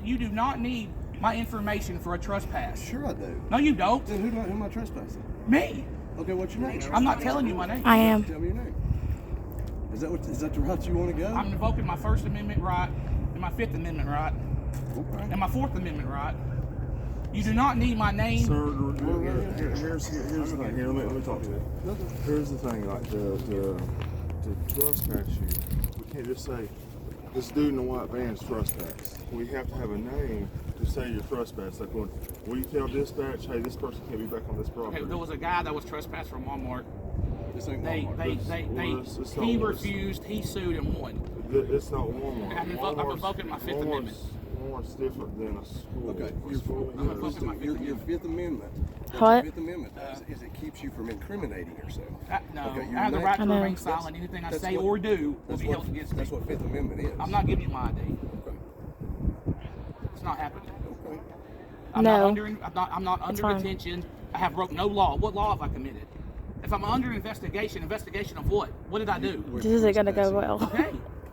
You do not need my information for a trespass. Sure I do. No, you don't. Then who am I trespassing? Me. Okay, what's your name? I'm not telling you my name. I am. Tell me your name. Is that the route you want to go? I'm invoking my First Amendment right, and my Fifth Amendment right, Okay. and my Fourth Amendment right. You do not need my name. Sir, here's the thing. Here, let me talk to you. Here's the thing, like to trespass you, we can't just say this dude in the white van is trespassed. We have to have a name to say you're trespassed. Like when we tell dispatch, hey, this person can't be back on this property. Okay, there was a guy that was trespassed from Walmart. This ain't Walmart. He refused. He sued and won. It's not Walmart. I'm invoking my Fifth Amendment. Walmart's different than a school. Okay, your Fifth Amendment. What? Your Fifth Amendment is it keeps you from incriminating yourself. No, Okay, I have the right to I know. remain silent. Anything I say or do will be held against me. That's what Fifth Amendment is. I'm not giving you my ID. Okay. It's not happening. Okay. I'm No. not under fine. detention. I have broke no law. What law have I committed? If I'm under investigation of what? What did I do? This isn't gonna go well. Okay.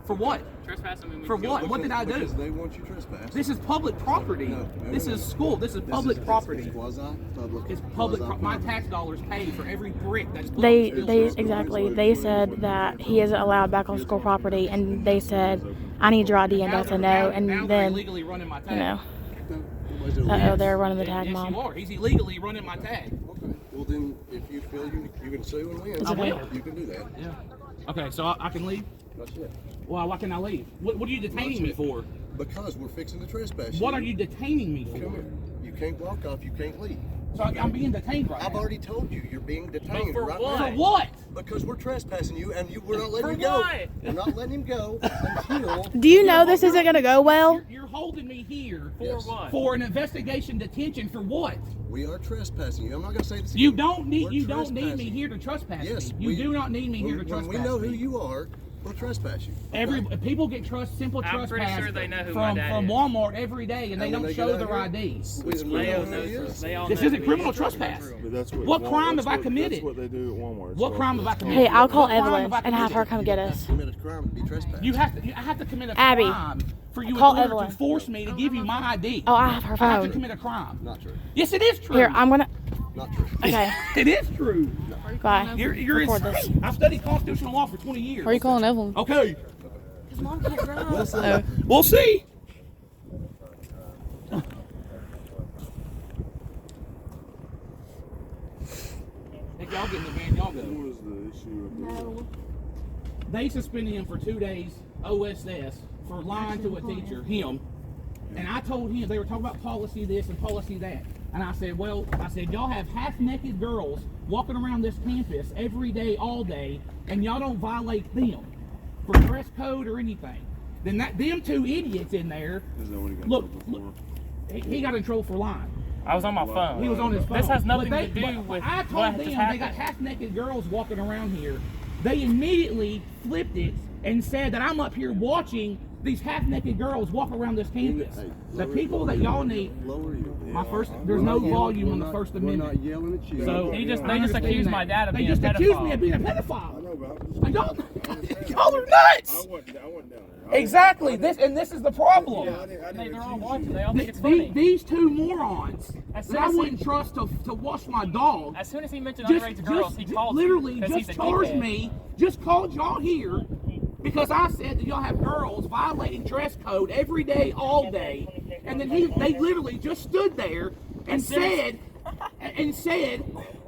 For what? Trespassing. For what? What did I do? Because they want you trespassed. This is public property. No, This is school. This is public property. It's quasi-public. It's public. My tax dollars pay for every brick that's put They on the building. exactly. They said that he isn't allowed back on school property, and they said I need your ID, and that's a no. Now And they're then illegally running my tag. you know, Okay. they're running the tag, Yes, mom. you are. He's illegally running my tag. Well, then, if you feel you can sue and win, It's okay. you can do that. Yeah. Okay, so I can leave. That's it. Well, why can I leave? What are you detaining me for? Because we're fixing to trespass you. What are you detaining me Come for? here. You can't walk off. You can't leave. So I'm being detained right I've now. already told you you're being detained for right what? now. For what? Because we're trespassing you, and we're not letting For you go. what? We're not letting him go until. Do you know this isn't gonna go well? You're holding me here For Yes. what? for an investigation detention for what? We are trespassing you. I'm not going to say this. You again. don't need We're you don't need me trespassing. here to trespass Yes, me. You do not need me here to when trespass we know who me. you are, we'll trespass you. Every Okay? people get simple I'm pretty trespass sure they know who my from dad is. Walmart every day, and they And when don't they show get their out here, IDs. we know Leo who knows he this. is. They all This know isn't who criminal he is. trespass. But that's What crime have I committed? That's what they do at Walmart. What crime have I committed? Hey, I'll call What crime Evelyn have I and have her committed? come get us. You commit a crime to be trespassed. I have to commit a Abby, crime for you call in order Evelyn. to force me to give you my ID. Oh, I have her I have to phone. commit a crime. Not true. Yes, it is true. Here, I'm gonna. Not true. Okay, It is true. bye. You're Record insane. this. I've studied constitutional law for 20 years. Are you calling Evelyn? Okay. Mom can't drive. Listen, We'll see. If y'all get in the van, y'all go. What was the issue? No. They suspended him for 2 days, OSS, for lying to a teacher, him. And I told him, they were talking about policy this and policy that. And I said, y'all have half-naked girls walking around this campus every day, all day, and y'all don't violate them for dress code or anything. Then them two idiots in there, look, he got in trouble for lying. I was on my phone. He was on his phone. This has nothing But to do with I what told just them happened. they got half-naked girls walking around here. They immediately flipped it and said that I'm up here watching these half-naked girls walk around this campus. The people that y'all need. lower you. There's no volume on the First We're not Amendment. yelling at you. So They just I understand accused that. my dad of They being a just accused me pedophile. of being a I pedophile. know, but And y'all are nuts. I wasn't down there. Exactly. This is the problem. They're all watching. They all think it's funny. These two morons As that soon I as he- wouldn't trust to wash my dog. As soon as he mentioned Just underage girls, he called literally you 'cause he's just a charged dickhead. me, just called y'all here because I said that y'all have girls violating dress code every day, all day, and then they literally just stood there and said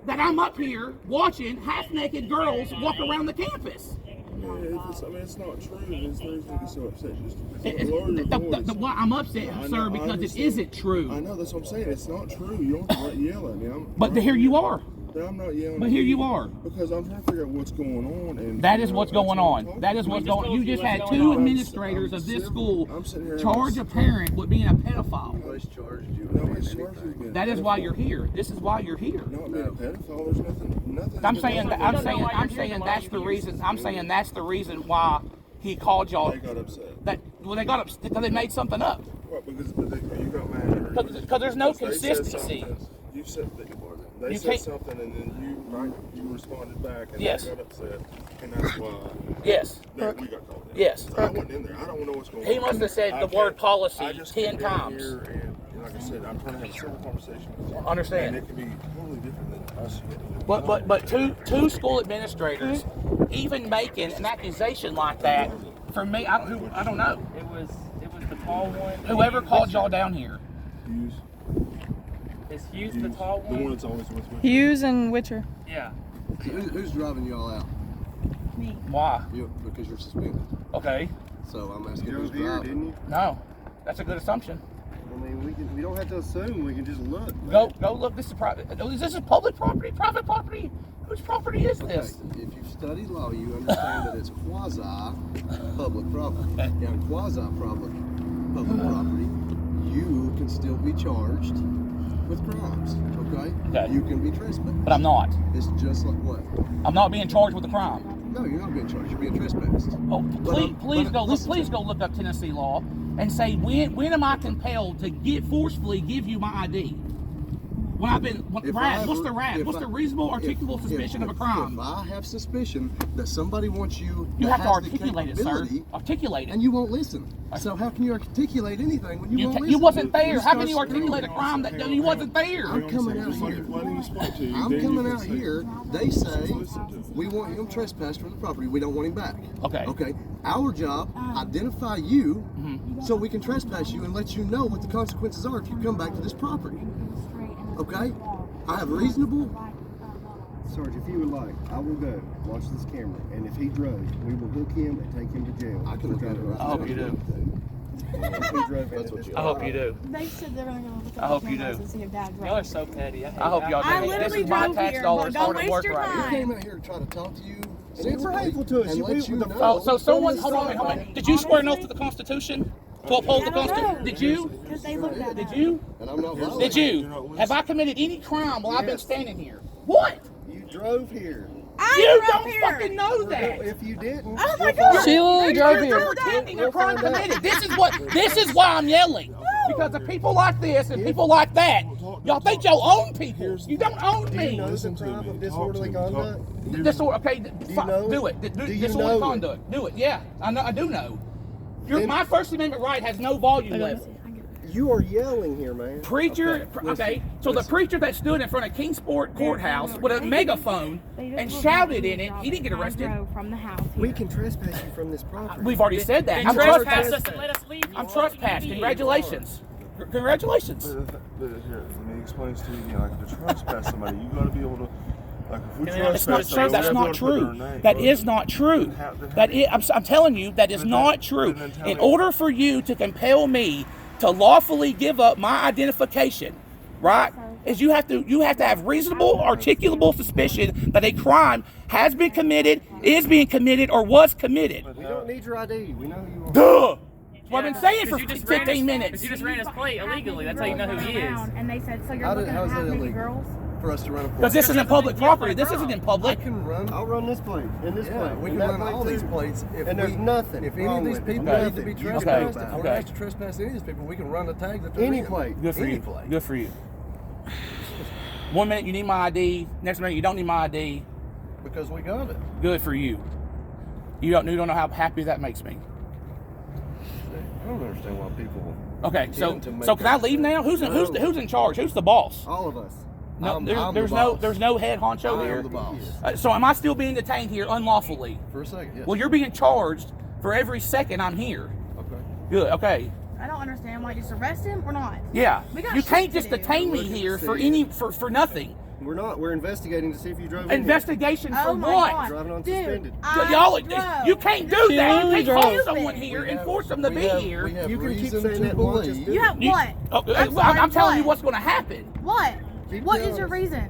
that I'm up here watching half-naked girls walk around the campus. It's not true. There's no reason to be so upset. Just It's- lower your voice. why I'm upset, I sir, know, I because it understand. isn't true. I know, that's what I'm saying. It's not true. You don't have to yell at me. But here you are. I'm not yelling But at here you are. Because I'm trying to figure out what's going on. And That is what's that's going what I'm on. talking That is about. what's going on. You just had going two on. administrators of this school I'm sitting here charge a parent with being a pedophile. Nobody's charged you. Nobody's with charged you anything. with That is why you're here. This is why you're here. not being a pedophile. There's nothing. I'm saying that's the reason why he called y'all. They got upset. They got upset because they made something up. What? Because you got mad. Because there's no They said something consistency. else. You said that. They You said can't. something, and then you responded back, and Yes. they got upset, and that's why Yes. that we got called in. Yes. So I wasn't in there. I don't know what's going on. He must have said the word policy 10 times. Here and like I said, I'm trying to have a civil conversation with you. Understand. And it can be totally different than us. But two school administrators even making an accusation like that, for me, I don't know. It was the tall one. Whoever called y'all down here. Hughes. Is Hughes the tall The one one? that's always with me. Hughes and Witcher. Yeah. Who's driving y'all out? Me. Why? Because you're suspended. Okay. So I'm asking You who's drove here, driving. didn't you? No. That's a good assumption. I mean, we don't have to assume. We can just look. Go look. This is private. This is public property, private property. Whose property is Okay, this? if you've studied law, you understand that it's quasi-public property. And quasi-public property, you can still be charged with crimes, okay? Okay. You can be trespassed. But I'm not. It's just like what? I'm not being charged with a crime. No, you're not being charged. You're being trespassed. Oh, please go listen look up Tennessee law and say when am I compelled to forcefully give you my ID? When I've been RAD, what's the RAD? What's the reasonable articulable suspicion of a crime? If I have suspicion that somebody wants you, You that have to has the articulate it, sir. capability, Articulate it. and you won't listen. So how can you articulate anything when you won't listen? You wasn't there. How can you start articulate a crime that you wasn't there? I'm coming out here. I'm coming out here. They say we want him trespassed from the property. We don't want him back. Okay. Okay. Our job, identify you, so we can trespass you and let you know what the consequences are if you come back to this property. Okay. I have reasonable. Sarge, if you would like, I will go watch this camera, and if he drove, we will hook him and take him to jail. I can look at it right I hope you do. If he drove That's what you I hope you do. They said they're gonna go look I at hope the you cameras do. and see if Dad drove. Y'all are so petty. I hope y'all I do. This literally is my drove tax here, dollars but don't hard at waste work your right time. I here. came out here to try to talk to you. And we're hateful to us. And You let went you with the know. So someone, hold on. Did you swear an oath to the Constitution? To uphold the Constitution? Did you? Because they looked at Did it. you? And I'm not violating. Did you? Have I committed any crime while I've been Yes. standing here? What? You drove here. You drove don't here. fucking know that. If you didn't, Oh my we'll God. find She out. literally drove You're here. pretending a We'll crime find out. committed. This is why I'm yelling. Because of people like this and people like that. Y'all think y'all own people. You don't own Do you me. know the Listen to crime me. of Talk disorderly to me. Talk- conduct? Okay, you fine, know do it? it. Do you Disorderly know it? conduct. Do it. Yeah, I do know. Then- My First Amendment right has no volume level. You are yelling here, man. Preacher, okay, so the preacher that stood in front of Kingsport Courthouse with a megaphone and shouted in it, he didn't get arrested. From the house. We can trespass you from this property. We've already said that. Then I'm trespass trespassed. us and let us leave. I'm trespassed. Congratulations. Congratulations. Here, let me explain this to you again. Like to trespass somebody, you got to be able to. Like if we That's trespass not true. somebody, That's we not have to put true. their name, That bro. is not true. I'm telling you, that is Then not that- true. then tell In me- order for you to compel me to lawfully give up my identification, right, is you have to have reasonable, articulable suspicion that a crime has been committed, is being committed, or was committed. We don't need your ID. We know you are. Duh. What I've been saying for 'Cause you just ran 15 his- minutes. 'cause you just ran his plate illegally. That's how you know who he is. And they said, so you're How looking at is that half naked illegal? girls? For us to run a Because this isn't public property. This isn't in I public. can run. I'll run this plate and this Yeah, plate. we and can that run plate all too. these plates. And there's nothing If any of wrong these with people it. need to be Nothing. trespassed, if Okay. we're asked to trespass any of these people, we can run the tag that they're Any in. plate. Good for Any you. plate. Good for you. 1 minute you need my ID. Next minute you don't need my ID. Because we got it. Good for you. You don't know how happy that makes me. I don't understand why people. Okay, so Tend to make can I us leave say, now? Who's in charge? Who's the boss? All of us. No, I'm there's the no boss. head honcho I here. am the boss. So am I still being detained here unlawfully? For a second, yes. Well, you're being charged for every second I'm here. Okay. Good. Okay. I don't understand why. Just arrest him or not? Yeah. We got You shit can't to just do. detain me Look and here see. for nothing. We're not. We're investigating to see if you drove in here. Investigation for Oh my what? God. Driving on Dude, suspended. Y'all, drove. you can't do She that. You literally can't hold drove. someone here and force them to be here. We have You can keep reason saying to that and watch us believe. do You have what? I'm telling you what? what's going to happen. What? Keep What telling is your us. reason?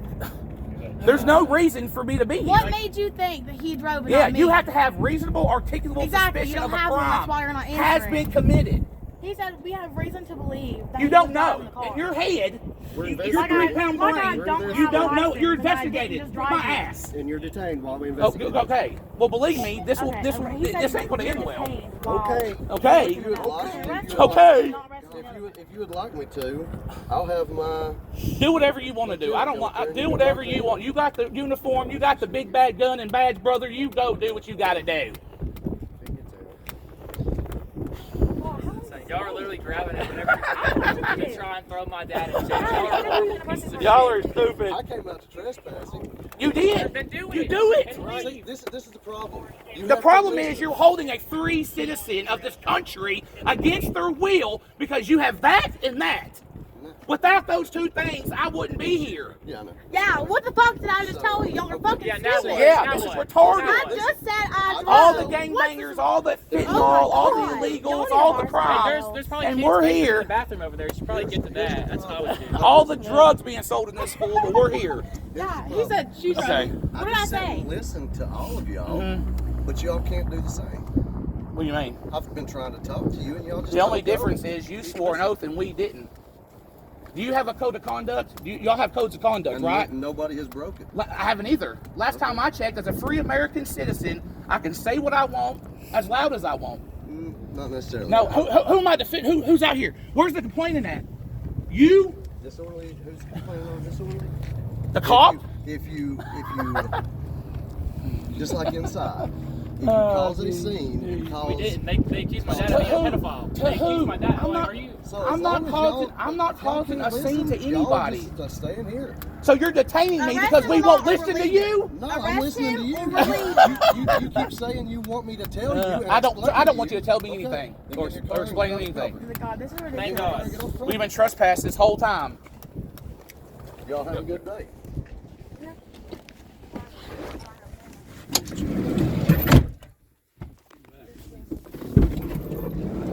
There's no reason for me to be here. What made you think that he drove and Yeah, not me? you have to have reasonable, articulable Exactly, you suspicion don't of a have one, crime that's why you're not has answering. been committed. He said we have reason to believe that You he don't was driving know. the car. In your head, We're your investigating. 3-pound Like I brain, don't you have don't a know. license You're because I didn't investigated. just My drive it. ass. And you're detained while we Oh, investigate. okay. Well, believe me, this will. Okay, This okay, will. he said This you ain't going to were end well. detained while- Okay. Okay. If you had lost it, Arrest if him. Okay. Not arrest him. if you would like me to, I'll have my. Do whatever you want to do. I don't want. Do whatever you want. You got the uniform. You got the big bad gun and badge, brother. You go do what you got to do. So y'all are literally grabbing it whenever to try and throw my dad in jail. Y'all are stupid. I came out to trespassing. You did. Then do You it. do it. And See, leave. this is the problem. You The have to problem listen. is you're holding a free citizen of this country against their will because you have that and that. Without those two things, I wouldn't be here. Yeah, I know. Yeah, what the fuck did I just tell you? Y'all are fucking Yeah, now stupid. what? Yeah, Now this is what? retarded. I just said I drove. All the What's gangbangers, the- all the fentanyl, Oh my all the God. illegals, Don't all the even crime, Hey, there's probably and kids we're playing in here. the bathroom over there. You should probably get to that. That's what I would do. All the drugs being sold in this school, but we're here. Yeah, he said she drove. Okay. What did I just sat say? and listened to all of y'all, Mm-hmm. but y'all can't do the same. What do you mean? I've been trying to talk to you, and y'all just. The only don't go. difference is you swore an oath and we didn't. Do you have a code of conduct? Y'all have codes of conduct, And right? nobody has broken. I haven't either. Last time I checked, as a free American citizen, I can say what I want as loud as I want. Not necessarily. No, who am I defending? Who's out here? Where's the complaining at? You? Disorderly. Who's complaining on disorderly? The cop? If you, just like inside, if you cause a scene and cause. We didn't. They accused my dad of being a pedophile. They accused my dad. I'm not- Are you? So I'm as not long as causing- y'all- I'm not y'all causing can't a scene to y'all anybody. Just stay in here. So you're detaining me Arrest because we him won't or listen to release you? No, Arrest I'm listening to him you. or release You keep saying you want me to tell you. And I don't explain want you to tell me Okay. anything Then or get in your car and explain get out of anything. trouble. God, this is ridiculous. Thank God. Get off We've been trespassed this whole time. Y'all have a good day.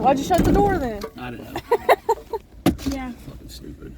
Why'd you shut the door then? I don't know. Yeah. Fucking stupid.